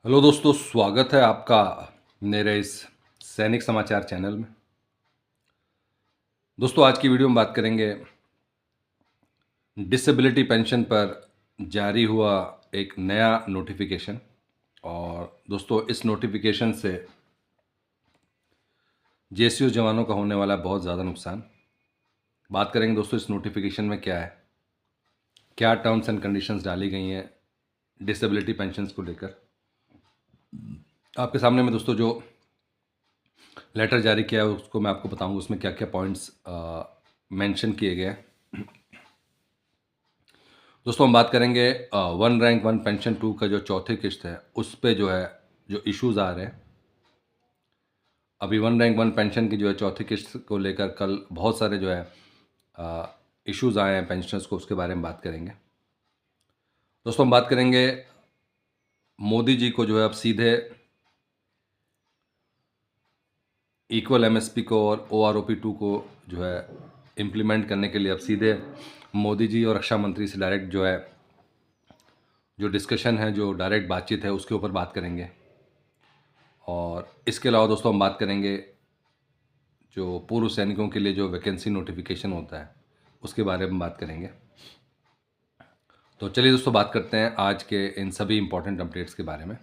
Hello दोस्तों, स्वागत है आपका मेरे इस सैनिक समाचार चैनल में। दोस्तों, आज की वीडियो में बात करेंगे डिसेबिलिटी पेंशन पर जारी हुआ एक नया नोटिफिकेशन। और दोस्तों, इस नोटिफिकेशन से जेएसयू जवानों का होने वाला बहुत ज़्यादा नुकसान। बात करेंगे दोस्तों इस नोटिफिकेशन में क्या है, क्या टर्म्स एंड कंडीशंस डाली गई हैं डिसेबिलिटी पेंशन्स को लेकर। आपके सामने में दोस्तों जो लेटर जारी किया है उसको मैं आपको बताऊंगा, उसमें क्या क्या पॉइंट्स मेंशन किए गए हैं। दोस्तों, हम बात करेंगे one rank one pension two का जो चौथी किस्त है उस पे जो है जो इश्यूज आ रहे हैं। अभी वन रैंक वन पेंशन की जो है चौथी किस्त को लेकर कल बहुत सारे जो है इश्यूज आए हैं पेंशनर्स को, उसके बारे में बात करेंगे। दोस्तों, हम बात करेंगे मोदी जी को जो है अब सीधे इक्वल एमएसपी को और ओआरओपी 2 को जो है इम्प्लीमेंट करने के लिए अब सीधे मोदी जी और रक्षा मंत्री से डायरेक्ट जो है जो डिस्कशन है, जो डायरेक्ट बातचीत है, उसके ऊपर बात करेंगे। और इसके अलावा दोस्तों हम बात करेंगे जो पूर्व सैनिकों के लिए जो वैकेंसी नोटिफिकेशन होता है उसके बारे में बात करेंगे। तो चलिए दोस्तों, बात करते हैं आज के इन सभी इंपॉर्टेंट अपडेट्स के बारे में।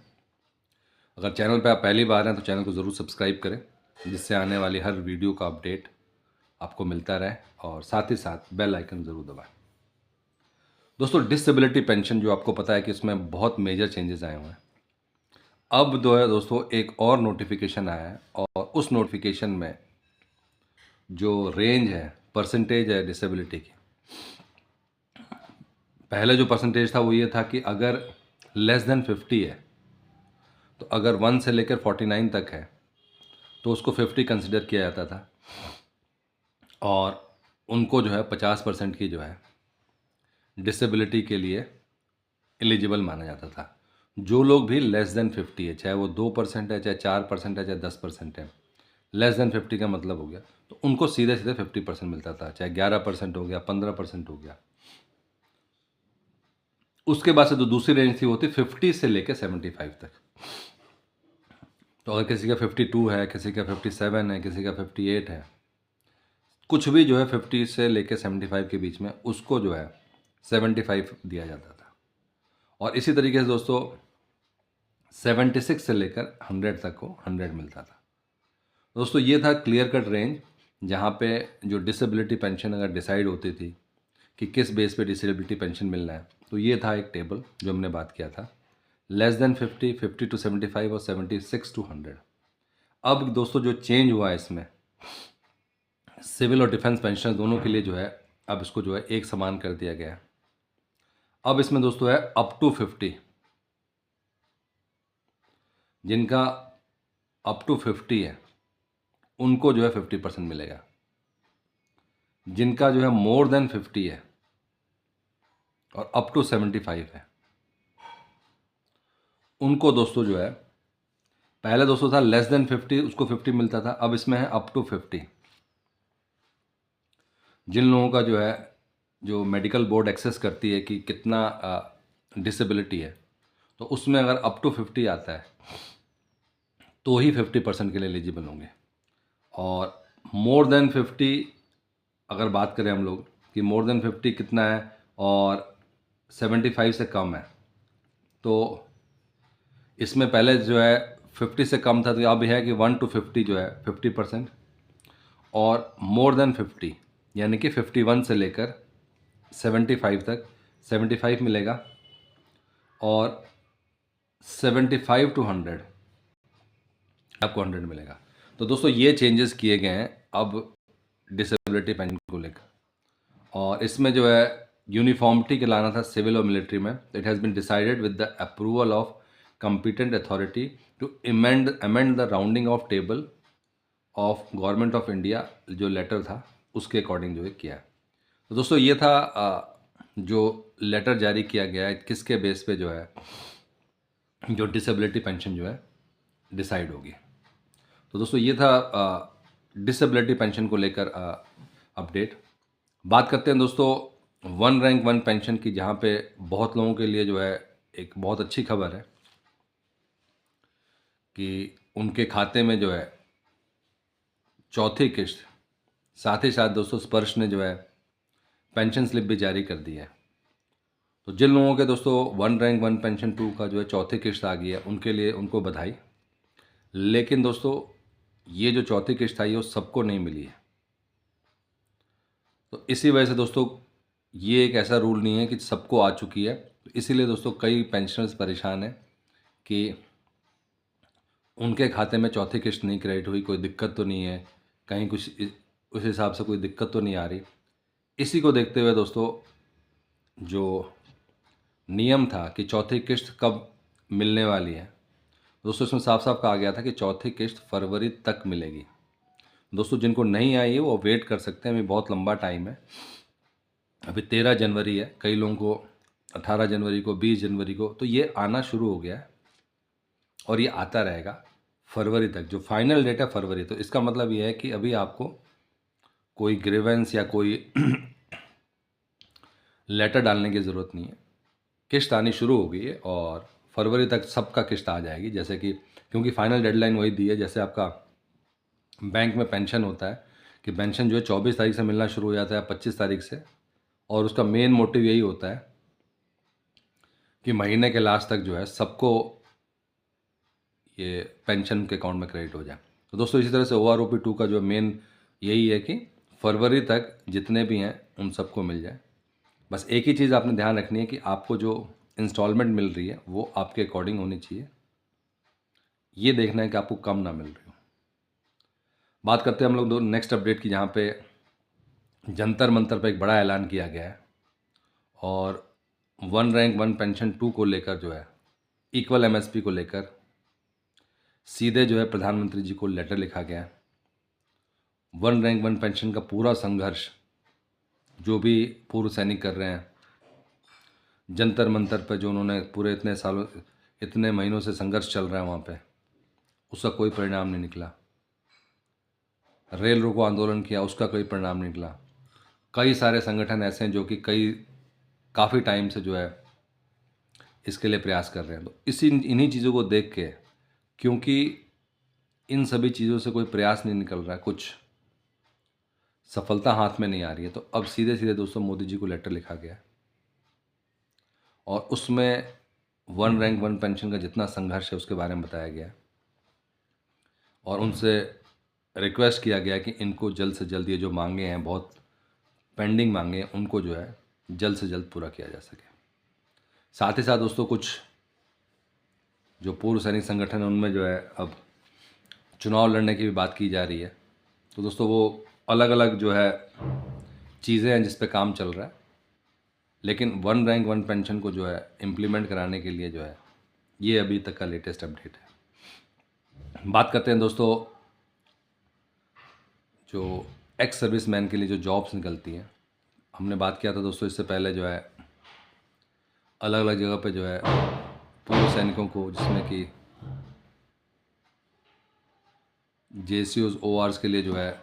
अगर चैनल पर आप पहली बार हैं तो चैनल को ज़रूर सब्सक्राइब करें, जिससे आने वाली हर वीडियो का अपडेट आपको मिलता रहे, और साथ ही साथ बेल आइकन ज़रूर दबाएं। दोस्तों, डिसेबिलिटी पेंशन जो आपको पता है कि इसमें बहुत मेजर चेंजेस आए हुए हैं। अब जो है दोस्तों एक और नोटिफिकेशन आया है, और उस नोटिफिकेशन में जो रेंज है, परसेंटेज है डिसेबिलिटी की, पहले जो परसेंटेज था वो ये था कि अगर लेस देन 50 है, तो अगर 1 से लेकर 49 तक है तो उसको 50 कंसिडर किया जाता था, और उनको जो है 50% की जो है डिसेबिलिटी के लिए एलिजिबल माना जाता था। जो लोग भी लेस देन 50 है, चाहे वो 2% है, चाहे 4% है, चाहे 10% है, लेस देन 50 का मतलब हो गया तो उनको सीधे सीधे 50% मिलता था, चाहे 11% हो गया, 15% हो गया। उसके बाद से जो दूसरी रेंज थी वो थी 50 से लेकर 75 तक। तो अगर किसी का 52 है, किसी का 57 है, किसी का 58 है, कुछ भी जो है 50 से लेकर 75 के बीच में, उसको जो है 75 दिया जाता था। और इसी तरीके से दोस्तों 76 से लेकर 100 तक को 100 मिलता था। दोस्तों, ये था क्लियर कट रेंज, जहाँ पे जो डिसेबिलिटी पेंशन अगर डिसाइड होती थी कि किस बेस पे डिसेबिलिटी पेंशन मिलना है, तो ये था एक टेबल जो हमने बात किया था, लेस देन 50, 50 टू 75 और 76 टू 100। अब दोस्तों जो चेंज हुआ है इसमें, सिविल और डिफेंस पेंशन दोनों के लिए जो है अब इसको जो है एक समान कर दिया गया है। अब इसमें दोस्तों है अप टू 50, जिनका अप टू 50 है उनको जो है 50% मिलेगा। जिनका जो है मोर देन 50 है और अप टू 75 है, उनको दोस्तों जो है, पहले दोस्तों था लेस देन 50 उसको 50 मिलता था, अब इसमें है अप टू 50। जिन लोगों का जो है जो मेडिकल बोर्ड एक्सेस करती है कि कितना डिसेबिलिटी है, तो उसमें अगर अप टू 50 आता है तो ही 50% के लिए एलिजिबल होंगे। और मोर देन 50 अगर बात करें हम लोग कि मोर देन 50 कितना है और 75 से कम है, तो इसमें पहले जो है 50 से कम था, तो अब है कि 1 to 50 जो है 50%, और मोर देन 50 यानी कि 51 से लेकर 75 तक 75 मिलेगा, और 75 टू 100 आपको 100 मिलेगा। तो दोस्तों ये चेंजेस किए गए हैं अब डिसेबिलिटी पेंशन को लेकर, और इसमें जो है यूनिफॉर्मिटी के लाना था सिविल और मिलिट्री में। It has been decided with the approval of competent authority to amend the rounding of table of government of India, जो लेटर था उसके अकॉर्डिंग जो है किया है। तो दोस्तों ये था जो लेटर जारी किया गया है, किसके बेस पे जो है जो डिसेबिलिटी पेंशन जो है डिसाइड होगी। तो दोस्तों ये था डिसेबिलिटी पेंशन को लेकर अपडेट। बात करते हैं दोस्तों वन रैंक वन पेंशन की, जहाँ पे बहुत लोगों के लिए जो है एक बहुत अच्छी खबर है। कि उनके खाते में जो है चौथी किश्त, साथ ही साथ दोस्तों स्पर्श ने जो है पेंशन स्लिप भी जारी कर दी है। तो जिन लोगों के दोस्तों 1 रैंक 1 पेंशन 2 का जो है चौथी किश्त आ गई है, उनके लिए उनको बधाई। लेकिन दोस्तों ये जो चौथी किश्त आई है वो सबको नहीं मिली है। तो इसी वजह से दोस्तों ये एक ऐसा रूल नहीं है कि सबको आ चुकी है। तो इसीलिए दोस्तों कई पेंशनर्स परेशान हैं कि उनके खाते में चौथी किश्त नहीं क्रेडिट हुई, कोई दिक्कत तो नहीं है, कहीं कुछ उस हिसाब से कोई दिक्कत तो नहीं आ रही। इसी को देखते हुए दोस्तों जो नियम था कि चौथी किश्त कब मिलने वाली है, दोस्तों इसमें साफ साफ कहा गया था कि चौथी किश्त फरवरी तक मिलेगी। दोस्तों जिनको नहीं आई है वो वेट कर सकते हैं, अभी बहुत लंबा टाइम है। अभी 13 जनवरी है, कई लोगों को 18 जनवरी को, 20 जनवरी को, तो ये आना शुरू हो गया है और ये आता रहेगा फरवरी तक। जो फाइनल डेट है फरवरी। तो इसका मतलब ये है कि अभी आपको कोई ग्रीवेंस या कोई लेटर डालने की ज़रूरत नहीं है। किश्त आनी शुरू हो गई है और फरवरी तक सबका किश्त आ जाएगी। जैसे कि क्योंकि फाइनल डेडलाइन वही दी है, जैसे आपका बैंक में पेंशन होता है कि पेंशन जो है 24 तारीख से मिलना शुरू हो जाता है 25 तारीख से, और उसका मेन मोटिव यही होता है कि महीने के लास्ट तक जो है सबको ये पेंशन के अकाउंट में क्रेडिट हो जाए। तो दोस्तों इसी तरह से OROP 2 का जो मेन यही है कि फरवरी तक जितने भी हैं उन सबको मिल जाए। बस एक ही चीज़ आपने ध्यान रखनी है कि आपको जो इंस्टॉलमेंट मिल रही है वो आपके अकॉर्डिंग होनी चाहिए। ये देखना है कि आपको कम ना मिल रही हो। बात करते हैं हम लोग दो नेक्स्ट अपडेट की, जहाँ पे जंतर मंतर पे एक बड़ा ऐलान किया गया है और 1 रैंक 1 पेंशन 2 को लेकर जो है इक्वल MSP को लेकर सीधे जो है प्रधानमंत्री जी को लेटर लिखा गया है। 1 रैंक 1 पेंशन का पूरा संघर्ष जो भी पूर्व सैनिक कर रहे हैं, जंतर मंतर पर जो उन्होंने पूरे इतने सालों इतने महीनों से संघर्ष चल रहा है वहाँ पे, उसका कोई परिणाम नहीं निकला। रेल रोको आंदोलन किया, उसका कोई परिणाम नहीं निकला। कई सारे संगठन ऐसे हैं जो कि काफ़ी टाइम से जो है इसके लिए प्रयास कर रहे हैं। तो इन्हीं चीज़ों को देख के, क्योंकि इन सभी चीज़ों से कोई प्रयास नहीं निकल रहा है, कुछ सफलता हाथ में नहीं आ रही है, तो अब सीधे सीधे दोस्तों मोदी जी को लेटर लिखा गया है और उसमें 1 रैंक 1 पेंशन का जितना संघर्ष है उसके बारे में बताया गया है और उनसे रिक्वेस्ट किया गया कि इनको जल्द से जल्द ये जो मांगे हैं, बहुत पेंडिंग मांगे हैं, उनको जो है जल्द से जल्द पूरा किया जा सके। साथ ही साथ दोस्तों कुछ जो पूर्व सैनिक संगठन है उनमें जो है अब चुनाव लड़ने की भी बात की जा रही है। तो दोस्तों वो अलग अलग जो है चीज़ें हैं जिस पे काम चल रहा है, लेकिन 1 रैंक 1 पेंशन को जो है इम्प्लीमेंट कराने के लिए जो है ये अभी तक का लेटेस्ट अपडेट है। बात करते हैं दोस्तों जो एक्स सर्विस मैन के लिए जो जॉब्स निकलती हैं। हमने बात किया था दोस्तों इससे पहले जो है अलग अलग जगह पे जो है पूर्व सैनिकों को, जिसमें कि JCOs ORs के लिए जो है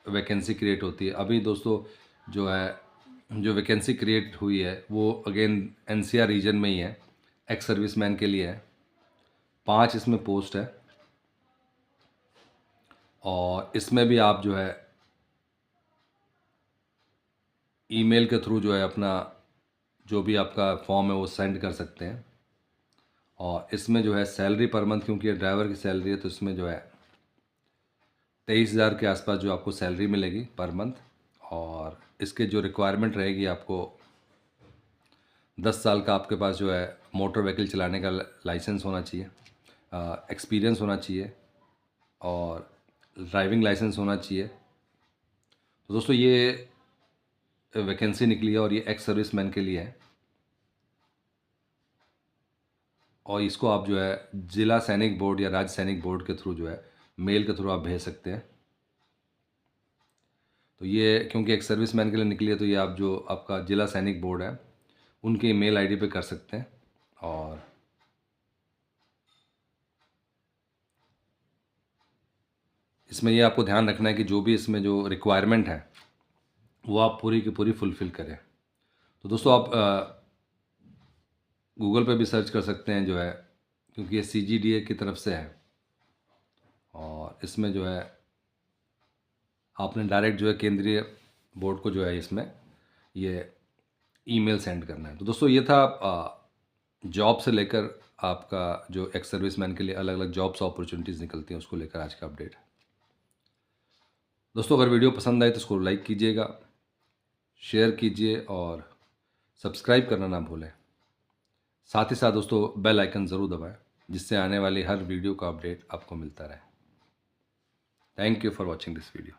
वैकेंसी क्रिएट होती है। अभी दोस्तों जो वैकेंसी क्रिएट हुई है वो अगेन NCR रीजन में ही है, एक्स सर्विस मैन के लिए है। 5 इसमें पोस्ट है और इसमें भी आप जो है ईमेल के थ्रू जो है अपना जो भी आपका फॉर्म है वो सेंड कर सकते हैं। और इसमें जो है सैलरी पर मंथ, क्योंकि ये ड्राइवर की सैलरी है, तो इसमें जो है 23,000 के आसपास जो आपको सैलरी मिलेगी पर मंथ। और इसके जो रिक्वायरमेंट रहेगी, आपको 10 साल का आपके पास जो है मोटर व्हीकल चलाने का लाइसेंस होना चाहिए, एक्सपीरियंस होना चाहिए और ड्राइविंग लाइसेंस होना चाहिए। तो दोस्तों ये वैकेंसी निकली है और ये एक्स सर्विस मैन के लिए है और इसको आप जो है जिला सैनिक बोर्ड या राज्य सैनिक बोर्ड के थ्रू जो है मेल के थ्रू आप भेज सकते हैं। तो ये क्योंकि एक सर्विस मैन के लिए निकली है, तो ये आप जो आपका जिला सैनिक बोर्ड है उनके ईमेल आईडी पे कर सकते हैं। और इसमें ये आपको ध्यान रखना है कि जो भी इसमें जो रिक्वायरमेंट है वो आप पूरी की पूरी फुलफ़िल करें। तो दोस्तों आप गूगल पे भी सर्च कर सकते हैं जो है, क्योंकि ये CGDA की तरफ से है, और इसमें जो है आपने डायरेक्ट जो है केंद्रीय बोर्ड को जो है इसमें ये ईमेल सेंड करना है। तो दोस्तों ये था जॉब से लेकर आपका जो एक्स सर्विसमैन के लिए अलग अलग जॉब्स अपॉर्चुनिटीज़ निकलती हैं उसको लेकर आज का अपडेट है। दोस्तों अगर वीडियो पसंद आए तो इसको लाइक कीजिएगा, शेयर कीजिए और सब्सक्राइब करना ना भूलें। साथ ही साथ दोस्तों बेल आइकन ज़रूर दबाएं जिससे आने वाली हर वीडियो का अपडेट आपको मिलता रहे। Thank you for watching this video.